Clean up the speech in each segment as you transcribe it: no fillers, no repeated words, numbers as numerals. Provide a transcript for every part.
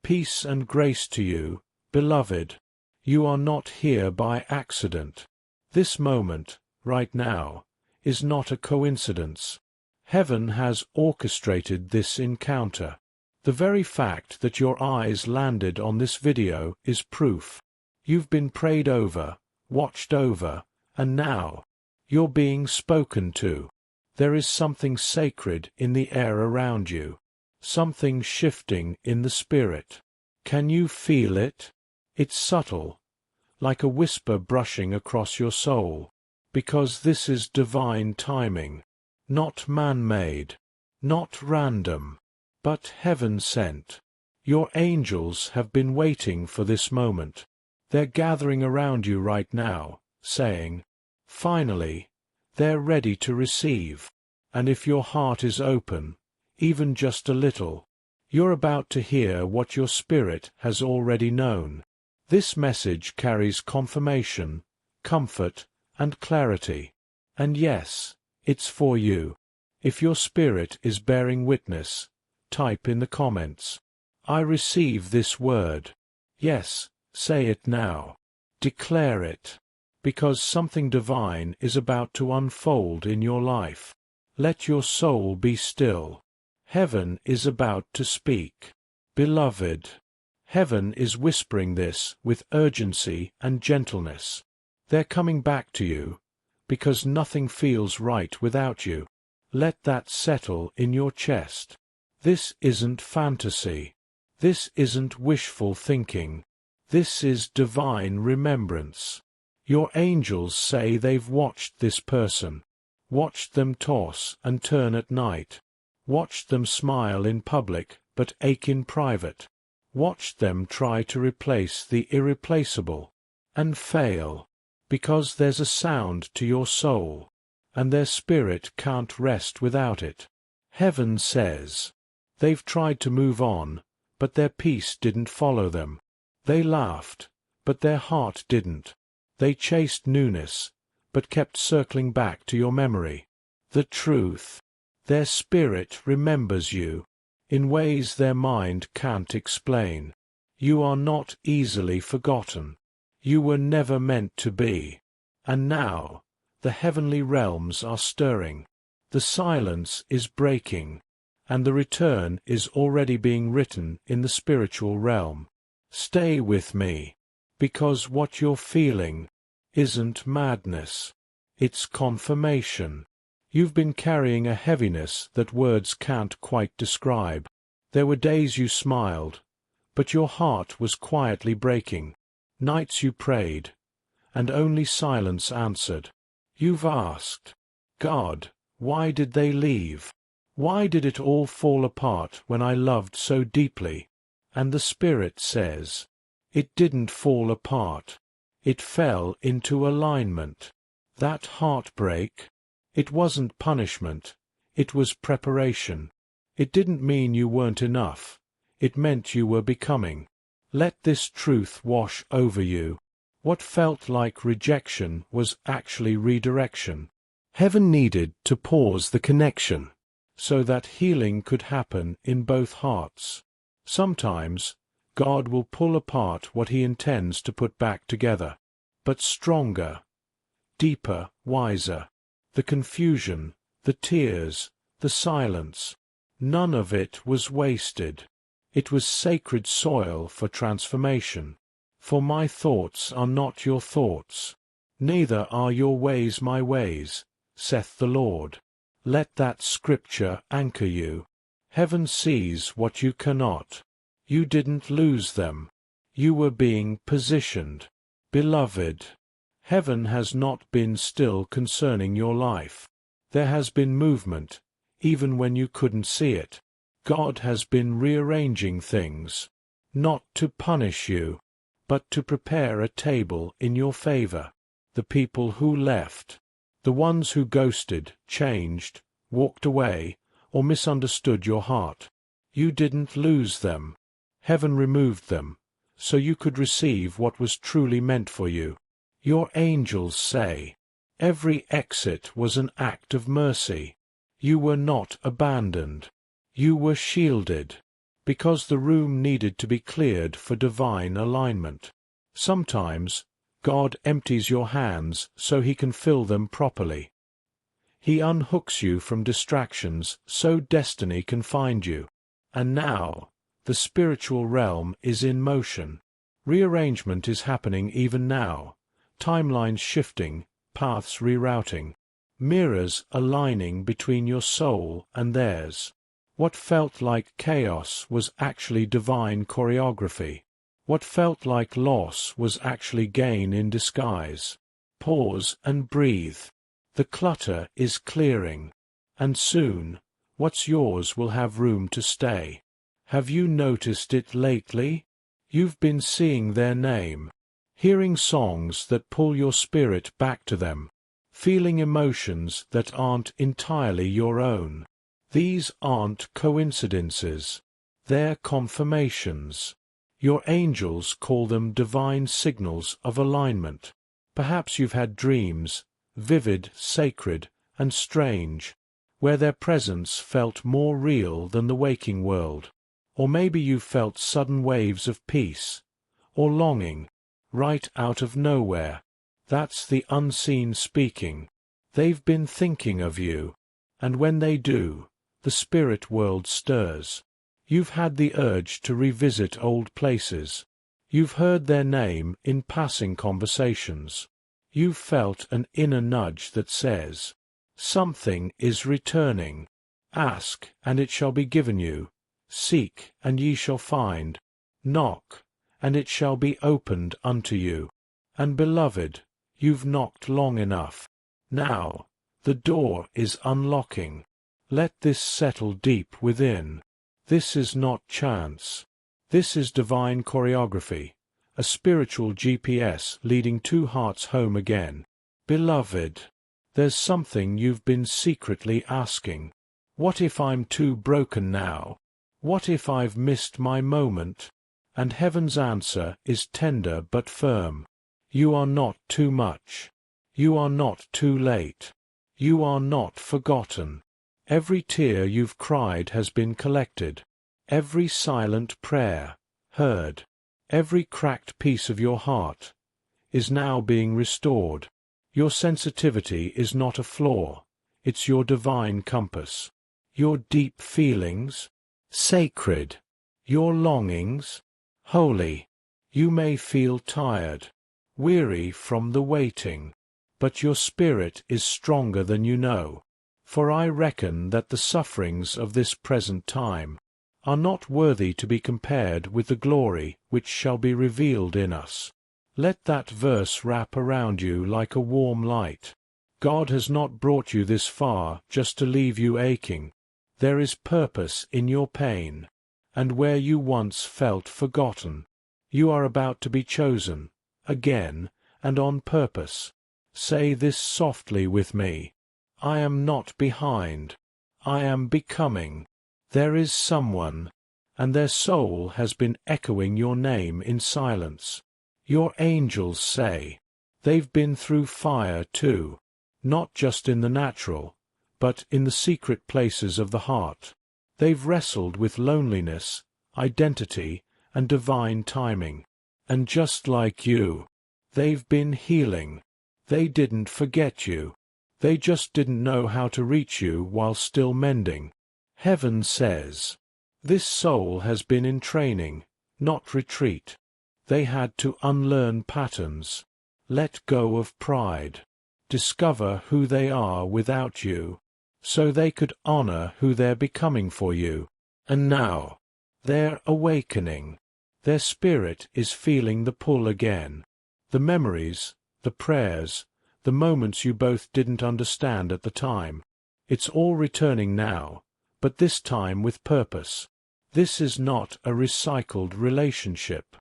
Peace and grace to you, beloved. You are not here by accident. This moment, right now, is not a coincidence. Heaven has orchestrated this encounter. The very fact that your eyes landed on this video is proof. You've been prayed over, watched over, and now, you're being spoken to. There is something sacred in the air around you. Something shifting in the spirit. Can you feel it? It's subtle, like a whisper brushing across your soul, because this is divine timing, not man-made, not random, but heaven-sent. Your angels have been waiting for this moment. They're gathering around you right now, saying, finally, they're ready to receive. And if your heart is open, even just a little, you're about to hear what your spirit has already known. This message carries confirmation, comfort, and clarity. And yes, it's for you. If your spirit is bearing witness, type in the comments, I receive this word. Yes, say it now. Declare it. Because something divine is about to unfold in your life. Let your soul be still. Heaven is about to speak. Beloved, heaven is whispering this with urgency and gentleness. They're coming back to you, because nothing feels right without you. Let that settle in your chest. This isn't fantasy. This isn't wishful thinking. This is divine remembrance. Your angels say they've watched this person, watched them toss and turn at night, watched them smile in public but ache in private, watched them try to replace the irreplaceable, and fail, because there's a sound to your soul, and their spirit can't rest without it. Heaven says, they've tried to move on, but their peace didn't follow them. They laughed, but their heart didn't. They chased newness, but kept circling back to your memory. The truth. Their spirit remembers you, in ways their mind can't explain. You are not easily forgotten. You were never meant to be. And now, the heavenly realms are stirring. The silence is breaking, and the return is already being written in the spiritual realm. Stay with me, because what you're feeling isn't madness. It's confirmation. You've been carrying a heaviness that words can't quite describe. There were days you smiled, but your heart was quietly breaking. Nights you prayed, and only silence answered. You've asked, God, why did they leave? Why did it all fall apart when I loved so deeply? And the Spirit says, it didn't fall apart. It fell into alignment. That heartbreak, it wasn't punishment, it was preparation. It didn't mean you weren't enough, it meant you were becoming. Let this truth wash over you. What felt like rejection was actually redirection. Heaven needed to pause the connection, so that healing could happen in both hearts. Sometimes, God will pull apart what He intends to put back together, but stronger, deeper, wiser. The confusion, the tears, the silence, none of it was wasted. It was sacred soil for transformation. For my thoughts are not your thoughts, neither are your ways my ways, saith the Lord. Let that scripture anchor you. Heaven sees what you cannot. You didn't lose them. You were being positioned. Beloved, heaven has not been still concerning your life. There has been movement, even when you couldn't see it. God has been rearranging things, not to punish you, but to prepare a table in your favor. The people who left, the ones who ghosted, changed, walked away, or misunderstood your heart, you didn't lose them. Heaven removed them, so you could receive what was truly meant for you. Your angels say, every exit was an act of mercy. You were not abandoned. You were shielded. because the room needed to be cleared for divine alignment. Sometimes, God empties your hands so He can fill them properly. He unhooks you from distractions so destiny can find you. And now, the spiritual realm is in motion. Rearrangement is happening even now. Timelines shifting, paths rerouting, mirrors aligning between your soul and theirs. What felt like chaos was actually divine choreography. What felt like loss was actually gain in disguise. Pause and breathe. The clutter is clearing. And soon, what's yours will have room to stay. Have you noticed it lately? You've been seeing their name, hearing songs that pull your spirit back to them, feeling emotions that aren't entirely your own. These aren't coincidences. They're confirmations. Your angels call them divine signals of alignment. Perhaps you've had dreams, vivid, sacred, and strange, where their presence felt more real than the waking world. Or maybe you felt sudden waves of peace, or longing, right out of nowhere. That's the unseen speaking. They've been thinking of you, and when they do, the spirit world stirs. You've had the urge to revisit old places. You've heard their name in passing conversations. You've felt an inner nudge that says, "Something is returning. Ask, and it shall be given you. Seek, and ye shall find. Knock, and it shall be opened unto you." And beloved, you've knocked long enough. Now, the door is unlocking. Let this settle deep within. This is not chance. This is divine choreography, a spiritual GPS leading two hearts home again. Beloved, there's something you've been secretly asking. What if I'm too broken now? What if I've missed my moment? And heaven's answer is tender but firm. You are not too much. You are not too late. You are not forgotten. Every tear you've cried has been collected. Every silent prayer, heard. Every cracked piece of your heart is now being restored. Your sensitivity is not a flaw. It's your divine compass. Your deep feelings, sacred. Your longings, holy. You may feel tired, weary from the waiting, but your spirit is stronger than you know. For I reckon that the sufferings of this present time are not worthy to be compared with the glory which shall be revealed in us. Let that verse wrap around you like a warm light. God has not brought you this far just to leave you aching. There is purpose in your pain, and where you once felt forgotten, you are about to be chosen, again, and on purpose. Say this softly with me. I am not behind. I am becoming. There is someone, and their soul has been echoing your name in silence. Your angels say. They've been through fire too, not just in the natural, but in the secret places of the heart. They've wrestled with loneliness, identity, and divine timing. And just like you, they've been healing. They didn't forget you. They just didn't know how to reach you while still mending. Heaven says, this soul has been in training, not retreat. They had to unlearn patterns, let go of pride, discover who they are without you, so they could honor who they're becoming for you. And now, they're awakening. Their spirit is feeling the pull again. The memories, the prayers, the moments you both didn't understand at the time. It's all returning now, but this time with purpose. This is not a recycled relationship.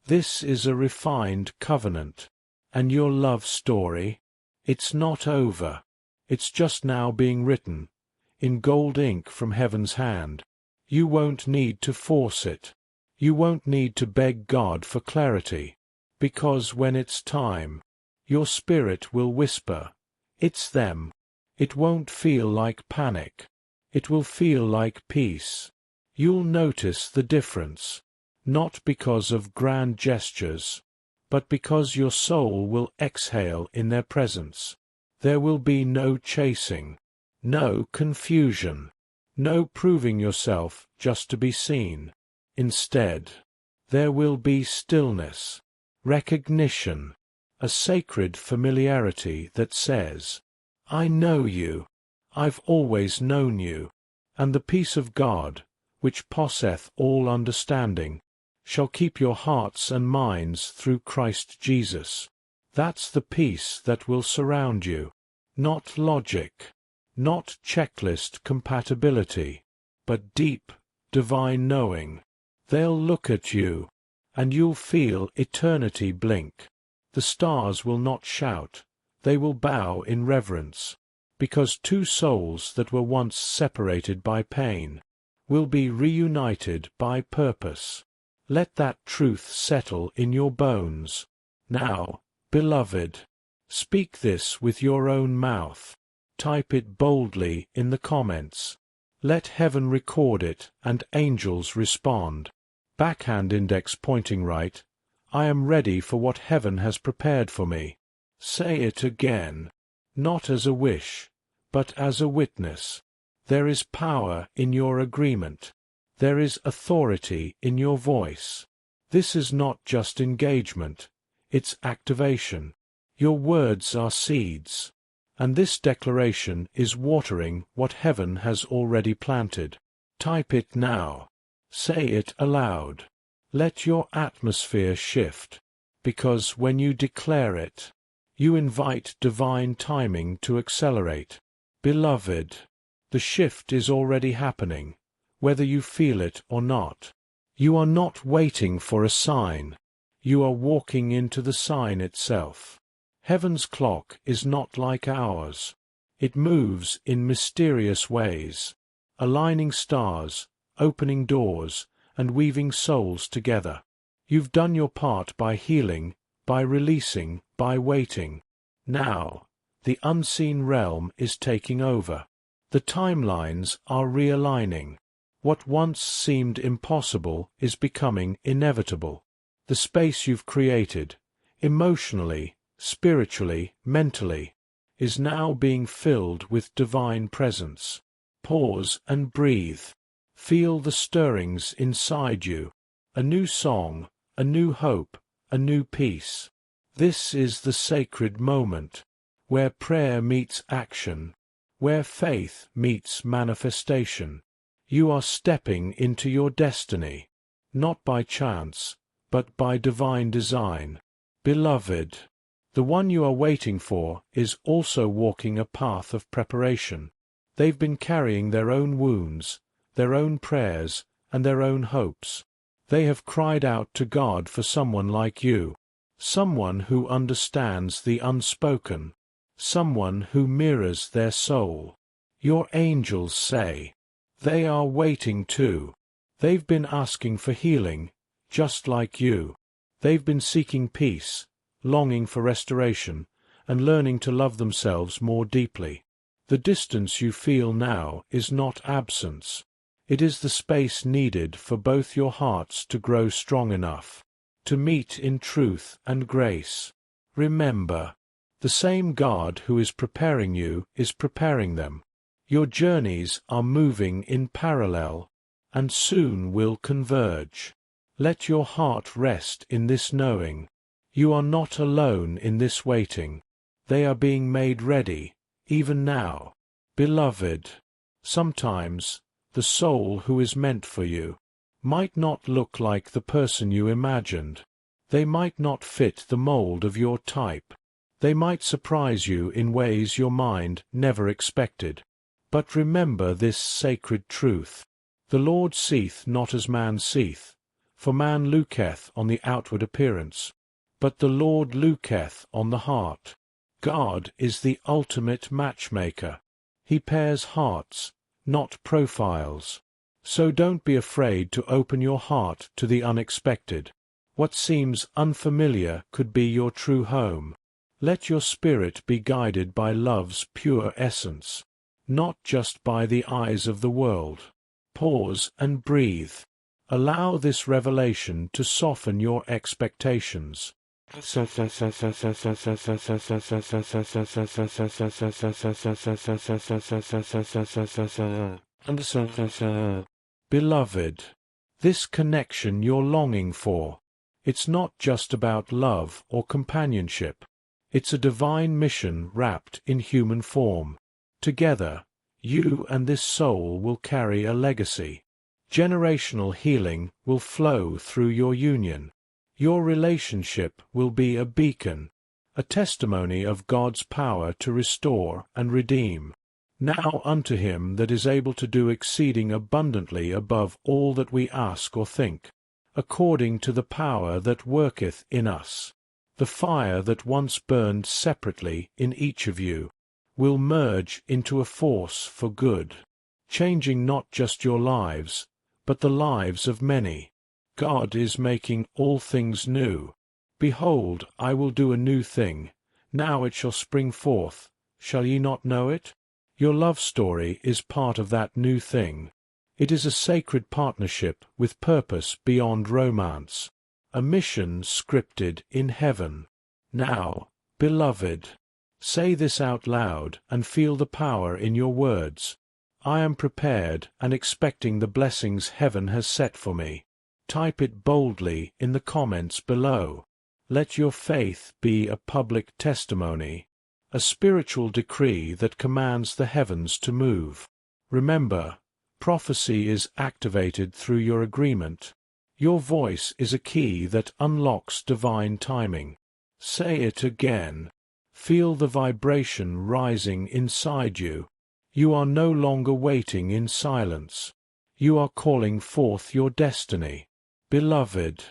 This is a refined covenant. And your love story? It's not over. It's just now being written, in gold ink from heaven's hand. You won't need to force it. You won't need to beg God for clarity, because when it's time, your spirit will whisper, it's them. It won't feel like panic. It will feel like peace. You'll notice the difference, not because of grand gestures, but because your soul will exhale in their presence. There will be no chasing, no confusion, no proving yourself just to be seen. Instead, there will be stillness, recognition, a sacred familiarity that says, "I know you, I've always known you," and the peace of God, which passeth all understanding, shall keep your hearts and minds through Christ Jesus. That's the peace that will surround you. Not logic, not checklist compatibility, but deep, divine knowing. They'll look at you, and you'll feel eternity blink. The stars will not shout, they will bow in reverence, because two souls that were once separated by pain will be reunited by purpose. Let that truth settle in your bones. Now, beloved, speak this with your own mouth. Type it boldly in the comments. Let heaven record it and angels respond. Backhand index pointing right. I am ready for what heaven has prepared for me. Say it again, not as a wish, but as a witness. There is power in your agreement. There is authority in your voice. This is not just engagement, it's activation. Your words are seeds, and this declaration is watering what heaven has already planted. Type it now. Say it aloud. Let your atmosphere shift, because when you declare it, you invite divine timing to accelerate. Beloved, the shift is already happening, whether you feel it or not. You are not waiting for a sign. You are walking into the sign itself. Heaven's clock is not like ours. It moves in mysterious ways, aligning stars, opening doors, and weaving souls together. You've done your part by healing, by releasing, by waiting. Now, the unseen realm is taking over. The timelines are realigning. What once seemed impossible is becoming inevitable. The space you've created, emotionally, spiritually, mentally, is now being filled with divine presence. Pause and breathe. Feel the stirrings inside you. A new song, a new hope, a new peace. This is the sacred moment, where prayer meets action, where faith meets manifestation. You are stepping into your destiny, not by chance, but by divine design. Beloved, the one you are waiting for is also walking a path of preparation. They've been carrying their own wounds, their own prayers, and their own hopes. They have cried out to God for someone like you, someone who understands the unspoken, someone who mirrors their soul. Your angels say, they are waiting too. They've been asking for healing, just like you. They've been seeking peace, longing for restoration, and learning to love themselves more deeply. The distance you feel now is not absence. It is the space needed for both your hearts to grow strong enough, to meet in truth and grace. Remember, the same God who is preparing you is preparing them. Your journeys are moving in parallel, and soon will converge. Let your heart rest in this knowing. You are not alone in this waiting. They are being made ready, even now. Beloved, sometimes the soul who is meant for you might not look like the person you imagined. They might not fit the mold of your type. They might surprise you in ways your mind never expected. But remember this sacred truth. The Lord seeth not as man seeth, for man looketh on the outward appearance, but the Lord looketh on the heart. God is the ultimate matchmaker. He pairs hearts, not profiles. So don't be afraid to open your heart to the unexpected. What seems unfamiliar could be your true home. Let your spirit be guided by love's pure essence, not just by the eyes of the world. Pause and breathe. Allow this revelation to soften your expectations. Beloved, this connection you're longing for, it's not just about love or companionship. It's a divine mission wrapped in human form. Together, you and this soul will carry a legacy. Generational healing will flow through your union. Your relationship will be a beacon, a testimony of God's power to restore and redeem. Now unto him that is able to do exceeding abundantly above all that we ask or think, according to the power that worketh in us. The fire that once burned separately in each of you will merge into a force for good, changing not just your lives, but the lives of many. God is making all things new. Behold, I will do a new thing. Now it shall spring forth. Shall ye not know it? Your love story is part of that new thing. It is a sacred partnership with purpose beyond romance, a mission scripted in heaven. Now, beloved, say this out loud and feel the power in your words. I am prepared and expecting the blessings heaven has set for me. Type it boldly in the comments below. Let your faith be a public testimony, a spiritual decree that commands the heavens to move. Remember, prophecy is activated through your agreement. Your voice is a key that unlocks divine timing. Say it again. Feel the vibration rising inside you. You are no longer waiting in silence. You are calling forth your destiny. Beloved,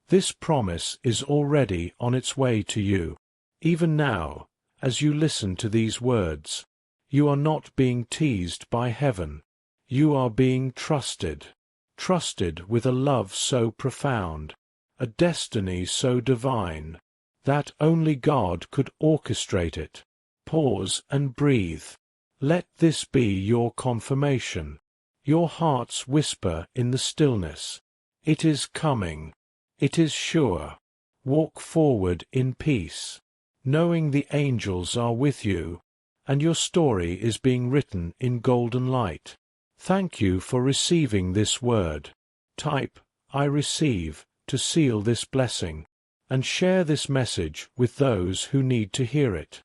this promise is already on its way to you. Even now, as you listen to these words, you are not being teased by heaven. You are being trusted. Trusted with a love so profound, a destiny so divine, that only God could orchestrate it. Pause and breathe. Let this be your confirmation, your heart's whisper in the stillness. It is coming. It is sure. Walk forward in peace, knowing the angels are with you, and your story is being written in golden light. Thank you for receiving this word. Type, I receive, to seal this blessing, and share this message with those who need to hear it.